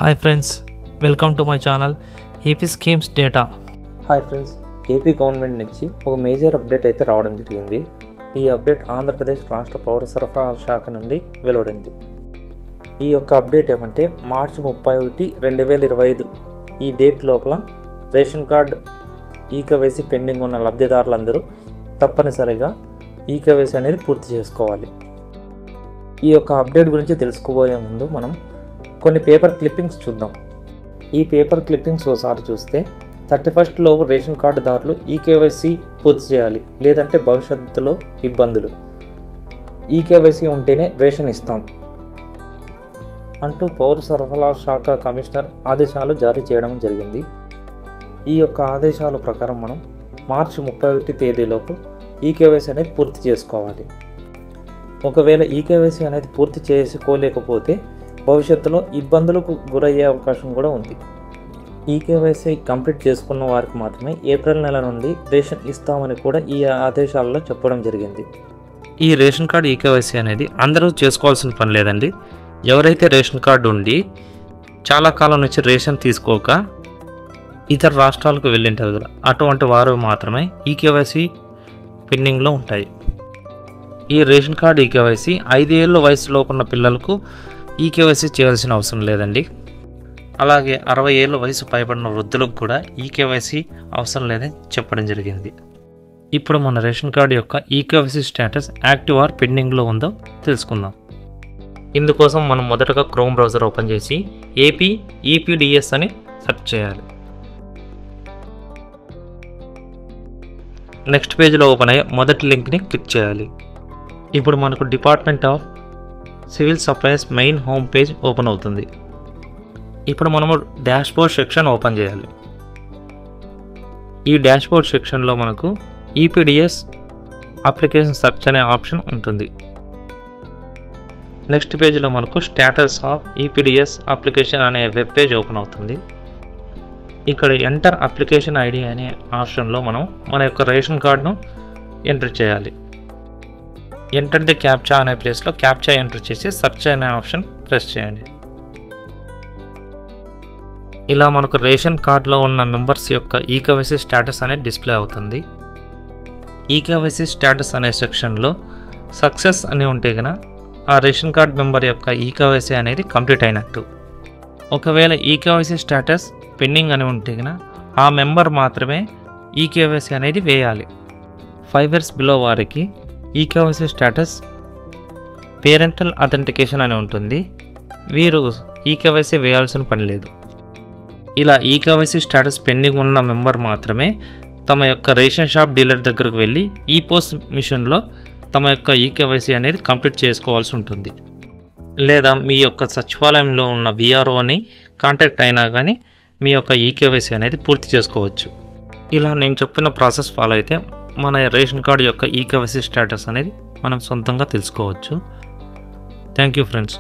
Hi friends, welcome to my channel AP Schemes Data. Hi friends, AP government నుంచి ఒక major update అయితే రావడం జరిగింది. ఈ అప్డేట్ ఆంధ్రప్రదేశ్ రాష్ట్ర పౌర సరఫరాల శాఖ నుండి వెలువడింది. ఈ యొక్క అప్డేట్ ఏమంటే మార్చి 31, 2025 ఈ డేట్ లోపల రేషన్ కార్డ్ ఈకేవైసీ పెండింగ్ ఉన్న లబ్ధిదారులందరూ తప్పనిసరిగా ఈకేవైసీ అనేది పూర్తి చేసుకోవాలి. ఈ యొక్క అప్డేట్ గురించి తెలుసుకోబోయే ముందు మనం కొన్ని పేపర్ క్లిప్పింగ్స్ చూద్దాం. ఈ పేపర్ క్లిప్పింగ్స్ ఒకసారి చూస్తే 31st లోపు రేషన్ కార్డుదారులు ఈకేవైసీ పూర్తి చేయాలి, లేదంటే భవిష్యత్తులో ఇబ్బందులు. ఈకేవైసీ ఉంటేనే రేషన్ ఇస్తాం అంటూ పౌర సరఫరాల శాఖ కమిషనర్ ఆదేశాలు జారీ చేయడం జరిగింది. ఈ యొక్క ఆదేశాల ప్రకారం మనం మార్చి 31 తేదీలోపు ఈకేవైసీ అనేది పూర్తి చేసుకోవాలి. ఒకవేళ ఈకేవైసీ అనేది పూర్తి చేసుకోలేకపోతే భవిష్యత్తులో ఇబ్బందులకు గురయ్యే అవకాశం కూడా ఉంది. ఈకేవైసీ కంప్లీట్ చేసుకున్న వారికి మాత్రమే ఏప్రిల్ నెల నుండి రేషన్ ఇస్తామని కూడా ఈ ఆదేశాలలో చెప్పడం జరిగింది. ఈ రేషన్ కార్డు ఈకేవైసీ అనేది అందరూ చేసుకోవాల్సిన పని లేదండి. ఎవరైతే రేషన్ కార్డు ఉండి చాలా కాలం నుంచి రేషన్ తీసుకోక ఇతర రాష్ట్రాలకు వెళ్ళింటారు కదా, అటువంటి వారు మాత్రమే ఈకేవైసీ పెండింగ్లో ఉంటాయి. ఈ రేషన్ కార్డు ఈకేవైసీ 5 ఏళ్ళ వయసులోపు ఉన్న పిల్లలకు ఈకేవైసీ చేయాల్సిన అవసరం లేదండి. అలాగే 60 ఏళ్ళ వయసు పైబడిన వృద్ధులకు కూడా ఈకేవైసీ అవసరం లేదని చెప్పడం జరిగింది. ఇప్పుడు మన రేషన్ కార్డు యొక్క ఈకేవైసీ స్టేటస్ యాక్టివ్ ఆర్ పెండింగ్లో ఉందో తెలుసుకుందాం. ఇందుకోసం మనం మొదటగా క్రోమ్ బ్రౌజర్ ఓపెన్ చేసి ఏపీ ఈపీడిఎస్ అని సెర్చ్ చేయాలి. నెక్స్ట్ పేజ్లో ఓపెన్ అయ్యే మొదటి లింక్ని క్లిక్ చేయాలి. ఇప్పుడు మనకు department of civil supplies main home page open అవుతుంది. ఇప్పుడు మనము డాష్బోర్డ్ సెక్షన్ ఓపెన్ చేయాలి. ఈ డాష్బోర్డ్ సెక్షన్లో మనకు ఈపీడిఎస్ అప్లికేషన్ సెర్చ్ అనే ఆప్షన్ ఉంటుంది. నెక్స్ట్ పేజ్లో మనకు స్టేటస్ ఆఫ్ ఈపీడిఎస్ అప్లికేషన్ అనే వెబ్ పేజ్ ఓపెన్ అవుతుంది. ఇక్కడ ఎంటర్ అప్లికేషన్ ఐడి అనే ఆప్షన్లో మనం మన యొక్క రేషన్ కార్డును ఎంటర్ చేయాలి. ఎంటర్ ది క్యాప్చా అనే ప్లేస్లో క్యాప్చా ఎంటర్ చేసి సెర్చ్ అనే ఆప్షన్ ప్రెస్ చేయండి. ఇలా మనకు రేషన్ కార్డులో ఉన్న మెంబర్స్ యొక్క ఈకేవైసీ స్టేటస్ అనేది డిస్ప్లే అవుతుంది. ఈకేవైసీ స్టేటస్ అనే సెక్షన్లో సక్సెస్ అని ఉంటే కనుక ఆ రేషన్ కార్డ్ మెంబర్ యొక్క ఈకేవైసీ అనేది కంప్లీట్ అయినట్టు. ఒకవేళ ఈకేవైసీ స్టేటస్ పెండింగ్ అని ఉంటే కనుక ఆ మెంబర్ మాత్రమే ఈకేవైసీ అనేది వేయాలి. 5 years బిలో వారికి ఈకేవైసీ స్టేటస్ పేరెంటల్ అథెంటికేషన్ అని ఉంటుంది. వీరు ఈకేవైసీ వేయాల్సిన పని లేదు. ఇలా ఈకేవైసీ స్టేటస్ పెండింగ్ ఉన్న మెంబర్ మాత్రమే తమ యొక్క రేషన్ షాప్ డీలర్ దగ్గరకు వెళ్ళి ఈ పోస్ట్ మిషన్లో తమ యొక్క ఈకేవైసీ అనేది కంప్లీట్ చేసుకోవాల్సి ఉంటుంది. లేదా మీ యొక్క సచివాలయంలో ఉన్న విఆర్ఓని కాంటాక్ట్ అయినా కానీ మీ యొక్క ఈకేవైసీ అనేది పూర్తి చేసుకోవచ్చు. ఇలా నేను చెప్పిన ప్రాసెస్ ఫాలో అయితే మన రేషన్ కార్డు యొక్క ఈకేవైసీ స్టేటస్ అనేది మనం సొంతంగా తెలుసుకోవచ్చు. Thank you friends.